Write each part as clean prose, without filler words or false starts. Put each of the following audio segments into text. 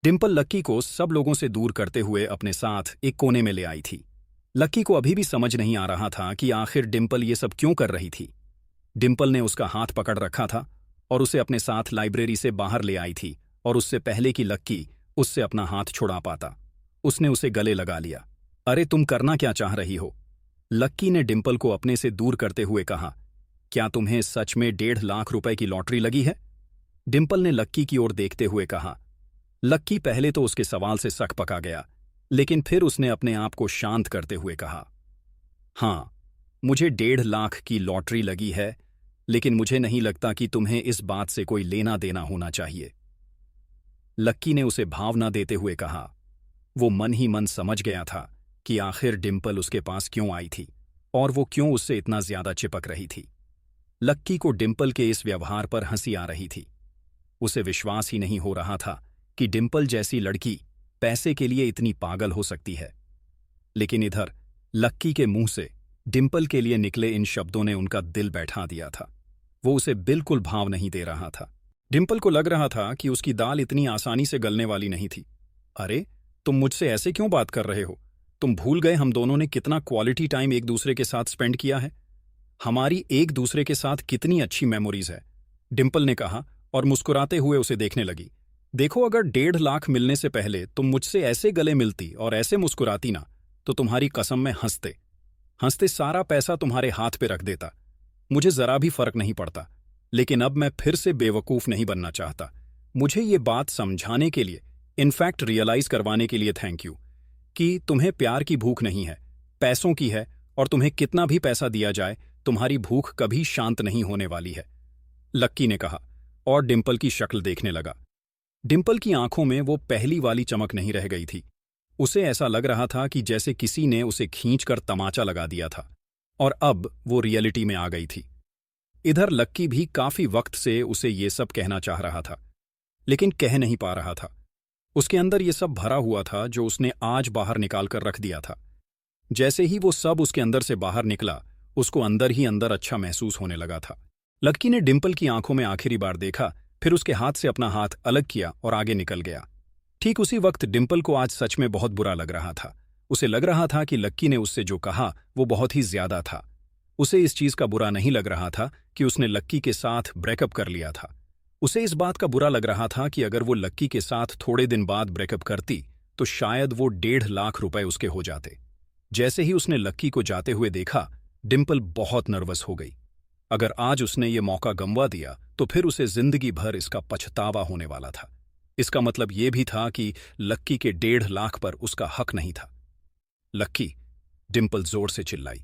डिम्पल लक्की को सब लोगों से दूर करते हुए अपने साथ एक कोने में ले आई थी। लक्की को अभी भी समझ नहीं आ रहा था कि आखिर डिम्पल ये सब क्यों कर रही थी। डिम्पल ने उसका हाथ पकड़ रखा था और उसे अपने साथ लाइब्रेरी से बाहर ले आई थी, और उससे पहले कि लक्की उससे अपना हाथ छुड़ा पाता, उसने उसे गले लगा लिया। अरे तुम करना क्या चाह रही हो? लक्की ने डिम्पल को अपने से दूर करते हुए कहा। क्या तुम्हें सच में 1.5 लाख रुपए की लॉटरी लगी है? डिम्पल ने लक्की की ओर देखते हुए कहा। लक्की पहले तो उसके सवाल से सक पका गया, लेकिन फिर उसने अपने आप को शांत करते हुए कहा, हाँ, मुझे 1.5 लाख की लॉटरी लगी है, लेकिन मुझे नहीं लगता कि तुम्हें इस बात से कोई लेना देना होना चाहिए। लक्की ने उसे भावना देते हुए कहा। वो मन ही मन समझ गया था कि आखिर डिम्पल उसके पास क्यों आई थी और वो क्यों उससे इतना ज्यादा चिपक रही थी। लक्की को डिम्पल के इस व्यवहार पर हंसी आ रही थी। उसे विश्वास ही नहीं हो रहा था कि डिम्पल जैसी लड़की पैसे के लिए इतनी पागल हो सकती है। लेकिन इधर लक्की के मुंह से डिम्पल के लिए निकले इन शब्दों ने उनका दिल बैठा दिया था। वो उसे बिल्कुल भाव नहीं दे रहा था। डिम्पल को लग रहा था कि उसकी दाल इतनी आसानी से गलने वाली नहीं थी। अरे, तुम मुझसे ऐसे क्यों बात कर रहे हो? तुम भूल गए हम दोनों ने कितना क्वालिटी टाइम एक दूसरे के साथ स्पेंड किया है? हमारी एक दूसरे के साथ कितनी अच्छी मेमोरीज है, डिम्पल ने कहा और मुस्कुराते हुए उसे देखने लगी। देखो, अगर 1.5 लाख मिलने से पहले तुम मुझसे ऐसे गले मिलती और ऐसे मुस्कुराती ना, तो तुम्हारी कसम में हंसते हंसते सारा पैसा तुम्हारे हाथ पे रख देता। मुझे जरा भी फर्क नहीं पड़ता, लेकिन अब मैं फिर से बेवकूफ नहीं बनना चाहता। मुझे ये बात समझाने के लिए, इनफैक्ट रियलाइज करवाने के लिए थैंक यू कि तुम्हें प्यार की भूख नहीं है, पैसों की है, और तुम्हें कितना भी पैसा दिया जाए तुम्हारी भूख कभी शांत नहीं होने वाली है, लक्की ने कहा और डिम्पल की शक्ल देखने लगा। डिम्पल की आंखों में वो पहली वाली चमक नहीं रह गई थी। उसे ऐसा लग रहा था कि जैसे किसी ने उसे खींचकर तमाचा लगा दिया था, और अब वो रियलिटी में आ गई थी। इधर लक्की भी काफी वक्त से उसे ये सब कहना चाह रहा था, लेकिन कह नहीं पा रहा था। उसके अंदर ये सब भरा हुआ था जो उसने आज बाहर निकालकर रख दिया था। जैसे ही वो सब उसके अंदर से बाहर निकला, उसको अंदर ही अंदर अच्छा महसूस होने लगा था। लक्की ने डिम्पल की आंखों में आखिरी बार देखा, फिर उसके हाथ से अपना हाथ अलग किया और आगे निकल गया। ठीक उसी वक्त डिम्पल को आज सच में बहुत बुरा लग रहा था। उसे लग रहा था कि लक्की ने उससे जो कहा वो बहुत ही ज्यादा था। उसे इस चीज का बुरा नहीं लग रहा था कि उसने लक्की के साथ ब्रेकअप कर लिया था। उसे इस बात का बुरा लग रहा था कि अगर वो लक्की के साथ थोड़े दिन बाद ब्रेकअप करती तो शायद वो 1.5 लाख रुपए उसके हो जाते। जैसे ही उसने लक्की को जाते हुए देखा, डिम्पल बहुत नर्वस हो गई। अगर आज उसने ये मौका गंवा दिया तो फिर उसे जिंदगी भर इसका पछतावा होने वाला था। इसका मतलब ये भी था कि लक्की के 1.5 लाख पर उसका हक नहीं था। लक्की, डिम्पल जोर से चिल्लाई।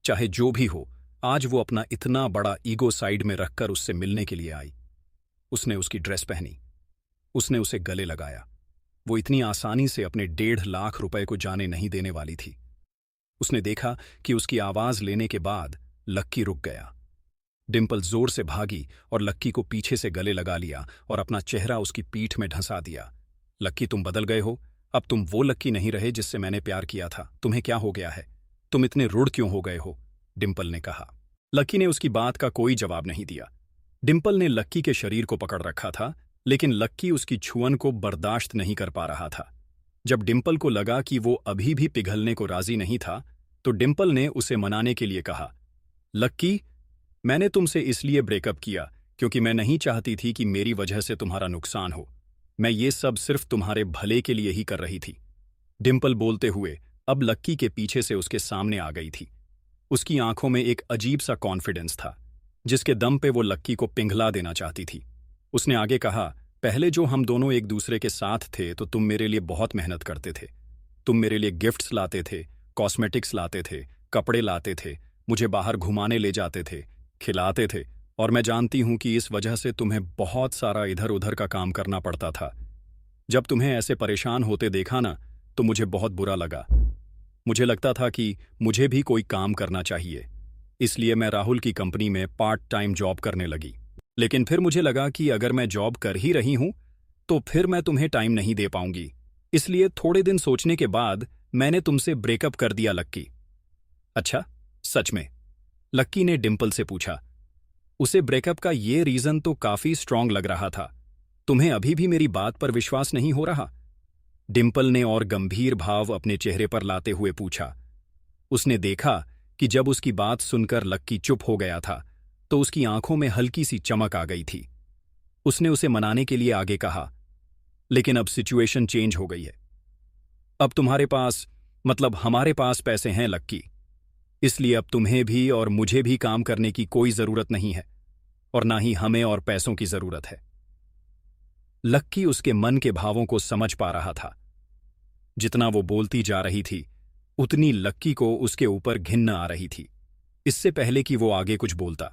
चाहे जो भी हो, आज वो अपना इतना बड़ा ईगो साइड में रखकर उससे मिलने के लिए आई। उसने उसकी ड्रेस पहनी, उसने उसे गले लगाया। वो इतनी आसानी से अपने 1.5 लाख रुपए को जाने नहीं देने वाली थी। उसने देखा कि उसकी आवाज लेने के बाद लक्की रुक गया। डिम्पल जोर से भागी और लक्की को पीछे से गले लगा लिया और अपना चेहरा उसकी पीठ में ढंसा दिया। लक्की, तुम बदल गए हो। अब तुम वो लक्की नहीं रहे जिससे मैंने प्यार किया था। तुम्हें क्या हो गया है? तुम इतने रूढ़ क्यों हो गए हो? डिम्पल ने कहा। लक्की ने उसकी बात का कोई जवाब नहीं दिया। डिम्पल ने लक्की के शरीर को पकड़ रखा था, लेकिन लक्की उसकी छुअन को बर्दाश्त नहीं कर पा रहा था। जब डिम्पल को लगा कि वो अभी भी पिघलने को राजी नहीं था, तो डिम्पल ने उसे मनाने के लिए कहा, लक्की, मैंने तुमसे इसलिए ब्रेकअप किया क्योंकि मैं नहीं चाहती थी कि मेरी वजह से तुम्हारा नुकसान हो। मैं ये सब सिर्फ तुम्हारे भले के लिए ही कर रही थी। डिम्पल बोलते हुए अब लक्की के पीछे से उसके सामने आ गई थी। उसकी आंखों में एक अजीब सा कॉन्फिडेंस था, जिसके दम पे वो लक्की को पिघला देना चाहती थी। उसने आगे कहा, पहले जो हम दोनों एक दूसरे के साथ थे तो तुम मेरे लिए बहुत मेहनत करते थे। तुम मेरे लिए गिफ्ट्स लाते थे, कॉस्मेटिक्स लाते थे, कपड़े लाते थे, मुझे बाहर घुमाने ले जाते थे, खिलाते थे, और मैं जानती हूं कि इस वजह से तुम्हें बहुत सारा इधर उधर का काम करना पड़ता था। जब तुम्हें ऐसे परेशान होते देखा ना, तो मुझे बहुत बुरा लगा। मुझे लगता था कि मुझे भी कोई काम करना चाहिए, इसलिए मैं राहुल की कंपनी में पार्ट टाइम जॉब करने लगी। लेकिन फिर मुझे लगा कि अगर मैं जॉब कर ही रही हूं तो फिर मैं तुम्हें टाइम नहीं दे पाऊंगी, इसलिए थोड़े दिन सोचने के बाद मैंने तुमसे ब्रेकअप कर दिया लक्की। अच्छा, सच में? लक्की ने डिम्पल से पूछा। उसे ब्रेकअप का ये रीजन तो काफी स्ट्रांग लग रहा था। तुम्हें अभी भी मेरी बात पर विश्वास नहीं हो रहा? डिंपल ने और गंभीर भाव अपने चेहरे पर लाते हुए पूछा। उसने देखा कि जब उसकी बात सुनकर लक्की चुप हो गया था तो उसकी आंखों में हल्की सी चमक आ गई थी। उसने उसे मनाने के लिए आगे कहा, लेकिन अब सिचुएशन चेंज हो गई है। अब तुम्हारे पास, मतलब हमारे पास पैसे हैं लक्की, इसलिए अब तुम्हें भी और मुझे भी काम करने की कोई जरूरत नहीं है और ना ही हमें और पैसों की जरूरत है। लक्की उसके मन के भावों को समझ पा रहा था। जितना वो बोलती जा रही थी उतनी लक्की को उसके ऊपर घिन्न आ रही थी। इससे पहले कि वो आगे कुछ बोलता,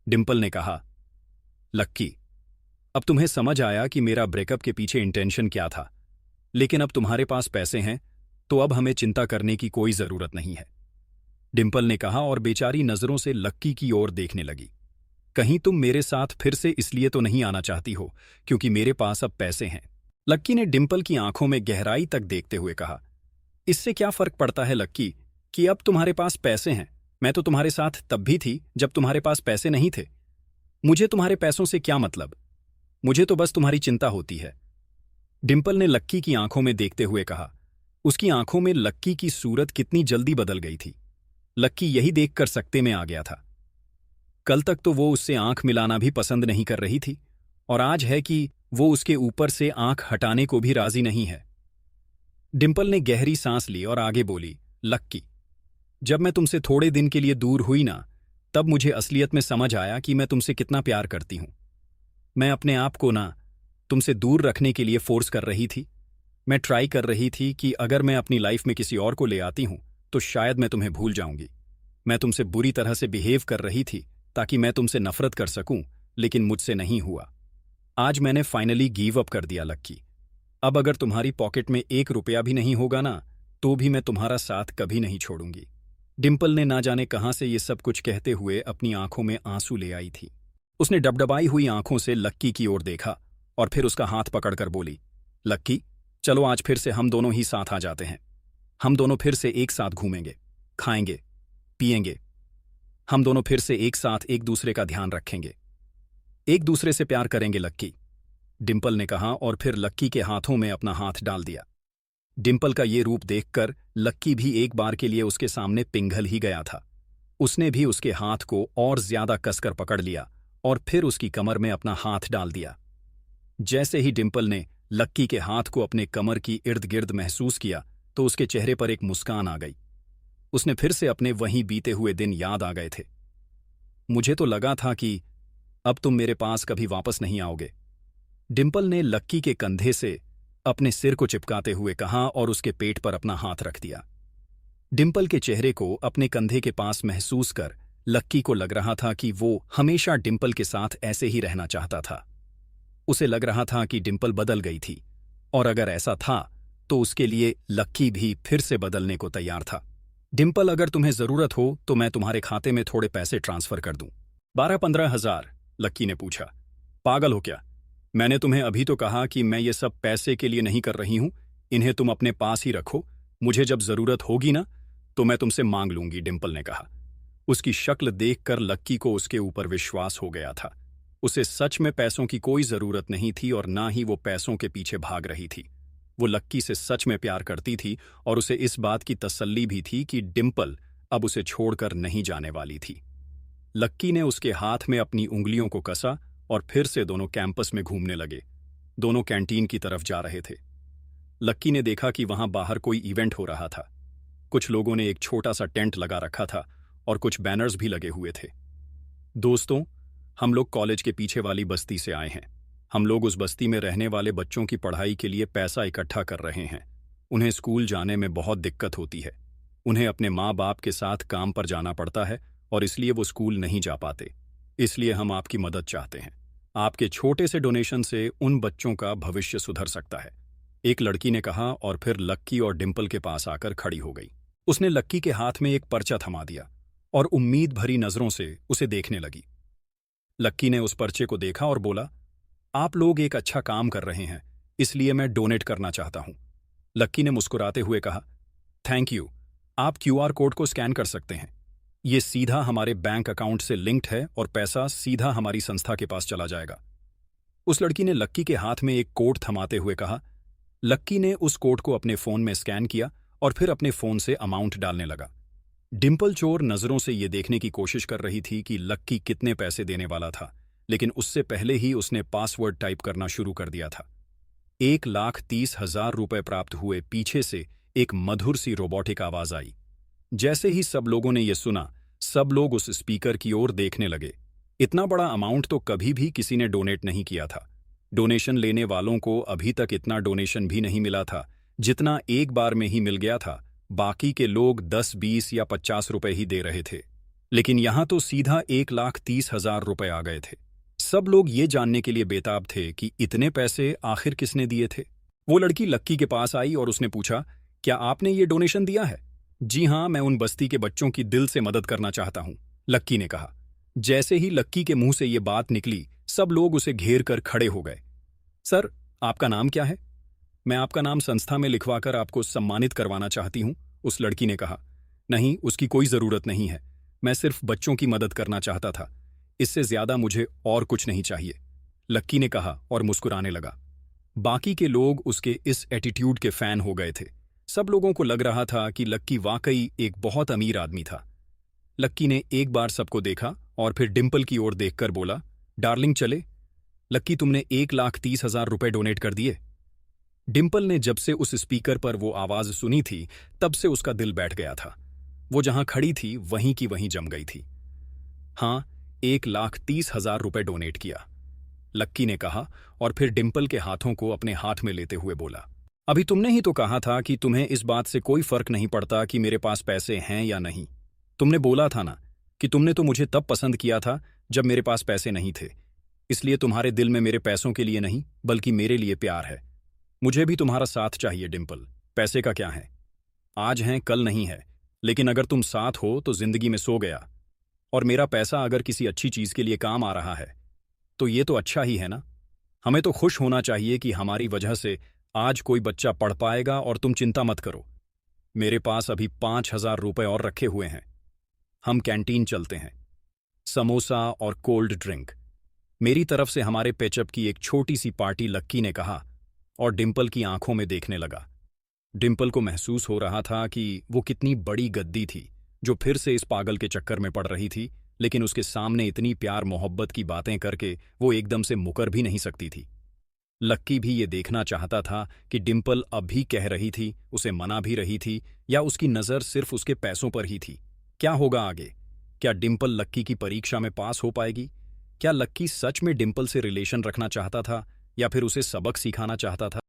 डिंपल ने कहा, लक्की, अब तुम्हें समझ आया कि मेरा ब्रेकअप के पीछे इंटेंशन क्या था, लेकिन अब तुम्हारे पास पैसे हैं तो अब हमें चिंता करने की कोई जरूरत नहीं है, डिंपल ने कहा और बेचारी नजरों से लक्की की ओर देखने लगी। कहीं तुम मेरे साथ फिर से इसलिए तो नहीं आना चाहती हो क्योंकि मेरे पास अब पैसे हैं? लक्की ने डिंपल की आंखों में गहराई तक देखते हुए कहा, इससे क्या फर्क पड़ता है लक्की कि अब तुम्हारे पास पैसे हैं? मैं तो तुम्हारे साथ तब भी थी जब तुम्हारे पास पैसे नहीं थे। मुझे तुम्हारे पैसों से क्या मतलब? मुझे तो बस तुम्हारी चिंता होती है, डिंपल ने लक्की की आंखों में देखते हुए कहा। उसकी आंखों में लक्की की सूरत कितनी जल्दी बदल गई थी। लक्की यही देखकर सकते में आ गया था। कल तक तो वो उससे आंख मिलाना भी पसंद नहीं कर रही थी और आज है कि वो उसके ऊपर से आंख हटाने को भी राजी नहीं है। डिंपल ने गहरी सांस ली और आगे बोली, लक्की, जब मैं तुमसे थोड़े दिन के लिए दूर हुई ना, तब मुझे असलियत में समझ आया कि मैं तुमसे कितना प्यार करती हूं। मैं अपने आप को ना तुमसे दूर रखने के लिए फोर्स कर रही थी। मैं ट्राई कर रही थी कि अगर मैं अपनी लाइफ में किसी और को ले आती हूं तो शायद मैं तुम्हें भूल जाऊंगी। मैं तुमसे बुरी तरह से बिहेव कर रही थी ताकि मैं तुमसे नफरत कर सकूं, लेकिन मुझसे नहीं हुआ। आज मैंने फाइनली गिव अप कर दिया लक्की। अब अगर तुम्हारी पॉकेट में 1 रुपया भी नहीं होगा ना, तो भी मैं तुम्हारा साथ कभी नहीं छोड़ूंगी। डिंपल ने ना जाने कहां से ये सब कुछ कहते हुए अपनी आंखों में आंसू ले आई थी। उसने डबडबाई हुई आंखों से लक्की की ओर देखा और फिर उसका हाथ पकड़कर बोली, लक्की, चलो आज फिर से हम दोनों ही साथ आ जाते हैं। हम दोनों फिर से एक साथ घूमेंगे, खाएंगे, पिएंगे। हम दोनों फिर से एक साथ एक दूसरे का ध्यान रखेंगे, एक दूसरे से प्यार करेंगे लक्की, डिंपल ने कहा और फिर लक्की के हाथों में अपना हाथ डाल दिया। डिंपल का ये रूप देखकर लक्की भी एक बार के लिए उसके सामने पिघल ही गया था। उसने भी उसके हाथ को और ज्यादा कसकर पकड़ लिया और फिर उसकी कमर में अपना हाथ डाल दिया। जैसे ही डिंपल ने लक्की के हाथ को अपने कमर की इर्द गिर्द महसूस किया तो उसके चेहरे पर एक मुस्कान आ गई। उसने फिर से अपने वहीं बीते हुए दिन याद आ गए थे। मुझे तो लगा था कि अब तुम मेरे पास कभी वापस नहीं आओगे, डिंपल ने लक्की के कंधे से अपने सिर को चिपकाते हुए कहा और उसके पेट पर अपना हाथ रख दिया। डिंपल के चेहरे को अपने कंधे के पास महसूस कर लक्की को लग रहा था कि वो हमेशा डिंपल के साथ ऐसे ही रहना चाहता था। उसे लग रहा था कि डिंपल बदल गई थी और अगर ऐसा था तो उसके लिए लक्की भी फिर से बदलने को तैयार था। डिंपल, अगर तुम्हें जरूरत हो तो मैं तुम्हारे खाते में थोड़े पैसे ट्रांसफर कर दूं। 12-15 हजार, लक्की ने पूछा। पागल हो क्या? मैंने तुम्हें अभी तो कहा कि मैं ये सब पैसे के लिए नहीं कर रही हूं, इन्हें तुम अपने पास ही रखो, मुझे जब जरूरत होगी ना तो मैं तुमसे मांग लूंगी, डिंपल ने कहा। उसकी शक्ल देखकर लक्की को उसके ऊपर विश्वास हो गया था। उसे सच में पैसों की कोई जरूरत नहीं थी और ना ही वो पैसों के पीछे भाग रही थी। वो लक्की से सच में प्यार करती थी और उसे इस बात की तसल्ली भी थी कि डिंपल अब उसे छोड़कर नहीं जाने वाली थी। लक्की ने उसके हाथ में अपनी उंगलियों को कसा और फिर से दोनों कैंपस में घूमने लगे। दोनों कैंटीन की तरफ जा रहे थे। लक्की ने देखा कि वहां बाहर कोई इवेंट हो रहा था। कुछ लोगों ने एक छोटा सा टेंट लगा रखा था और कुछ बैनर्स भी लगे हुए थे। दोस्तों, हम लोग कॉलेज के पीछे वाली बस्ती से आए हैं। हम लोग उस बस्ती में रहने वाले बच्चों की पढ़ाई के लिए पैसा इकट्ठा कर रहे हैं। उन्हें स्कूल जाने में बहुत दिक्कत होती है। उन्हें अपने माँ बाप के साथ काम पर जाना पड़ता है और इसलिए वो स्कूल नहीं जा पाते। इसलिए हम आपकी मदद चाहते हैं। आपके छोटे से डोनेशन से उन बच्चों का भविष्य सुधर सकता है, एक लड़की ने कहा और फिर लक्की और डिंपल के पास आकर खड़ी हो गई। उसने लक्की के हाथ में एक पर्चा थमा दिया और उम्मीद भरी नजरों से उसे देखने लगी। लक्की ने उस पर्चे को देखा और बोला, आप लोग एक अच्छा काम कर रहे हैं, इसलिए मैं डोनेट करना चाहता हूं। लक्की ने मुस्कुराते हुए कहा, थैंक यू, आप क्यूआर कोड को स्कैन कर सकते हैं। ये सीधा हमारे बैंक अकाउंट से लिंक्ड है और पैसा सीधा हमारी संस्था के पास चला जाएगा। उस लड़की ने लक्की के हाथ में एक कोड थमाते हुए कहा। लक्की ने उस कोड को अपने फोन में स्कैन किया और फिर अपने फोन से अमाउंट डालने लगा। डिम्पल चोर नजरों से ये देखने की कोशिश कर रही थी कि लक्की कितने पैसे देने वाला था, लेकिन उससे पहले ही उसने पासवर्ड टाइप करना शुरू कर दिया था। 1,30,000 रुपए प्राप्त हुए। पीछे से एक मधुर सी रोबोटिक आवाज आई। जैसे ही सब लोगों ने यह सुना, सब लोग उस स्पीकर की ओर देखने लगे। इतना बड़ा अमाउंट तो कभी भी किसी ने डोनेट नहीं किया था। डोनेशन लेने वालों को अभी तक इतना डोनेशन भी नहीं मिला था जितना एक बार में ही मिल गया था। बाकी के लोग 10, 20 या 50 रुपए ही दे रहे थे, लेकिन यहां तो सीधा 1,30,000 रुपए आ गए थे। सब लोग ये जानने के लिए बेताब थे कि इतने पैसे आखिर किसने दिए थे। वो लड़की लक्की के पास आई और उसने पूछा, क्या आपने ये डोनेशन दिया है? जी हां, मैं उन बस्ती के बच्चों की दिल से मदद करना चाहता हूं, लक्की ने कहा। जैसे ही लक्की के मुंह से ये बात निकली, सब लोग उसे घेर कर खड़े हो गए। सर, आपका नाम क्या है? मैं आपका नाम संस्था में लिखवाकर आपको सम्मानित करवाना चाहती हूं, उस लड़की ने कहा। नहीं, उसकी कोई जरूरत नहीं है। मैं सिर्फ बच्चों की मदद करना चाहता था। इससे ज्यादा मुझे और कुछ नहीं चाहिए, लक्की ने कहा और मुस्कुराने लगा। बाकी के लोग उसके इस एटीट्यूड के फैन हो गए थे। सब लोगों को लग रहा था कि लक्की वाकई एक बहुत अमीर आदमी था। लक्की ने एक बार सबको देखा और फिर डिम्पल की ओर देखकर बोला, डार्लिंग चले। लक्की, तुमने 1,30,000 रुपए डोनेट कर दिए। डिम्पल ने जब से उस स्पीकर पर वो आवाज सुनी थी, तब से उसका दिल बैठ गया था। वो जहां खड़ी थी वहीं की वहीं जम गई थी। हाँ, 1,30,000 रुपए डोनेट किया, लक्की ने कहा और फिर डिम्पल के हाथों को अपने हाथ में लेते हुए बोला, अभी तुमने ही तो कहा था कि तुम्हें इस बात से कोई फर्क नहीं पड़ता कि मेरे पास पैसे हैं या नहीं। तुमने बोला था ना कि तुमने तो मुझे तब पसंद किया था जब मेरे पास पैसे नहीं थे। इसलिए तुम्हारे दिल में मेरे पैसों के लिए नहीं, बल्कि मेरे लिए प्यार है। मुझे भी तुम्हारा साथ चाहिए डिम्पल। पैसे का क्या है, आज है कल नहीं है, लेकिन अगर तुम साथ हो तो जिंदगी में सो गया। और मेरा पैसा अगर किसी अच्छी चीज के लिए काम आ रहा है तो ये तो अच्छा ही है ना। हमें तो खुश होना चाहिए कि हमारी वजह से आज कोई बच्चा पढ़ पाएगा। और तुम चिंता मत करो, मेरे पास अभी 5,000 रुपए और रखे हुए हैं। हम कैंटीन चलते हैं, समोसा और कोल्ड ड्रिंक। मेरी तरफ से हमारे पेचअप की एक छोटी सी पार्टी, लक्की ने कहा और डिम्पल की आंखों में देखने लगा। डिम्पल को महसूस हो रहा था कि वो कितनी बड़ी गद्दी थी जो फिर से इस पागल के चक्कर में पड़ रही थी, लेकिन उसके सामने इतनी प्यार मोहब्बत की बातें करके वो एकदम से मुकर भी नहीं सकती थी। लक्की भी ये देखना चाहता था कि डिम्पल अब भी कह रही थी, उसे मना भी रही थी, या उसकी नज़र सिर्फ उसके पैसों पर ही थी। क्या होगा आगे? क्या डिम्पल लक्की की परीक्षा में पास हो पाएगी? क्या लक्की सच में डिम्पल से रिलेशन रखना चाहता था या फिर उसे सबक सिखाना चाहता था?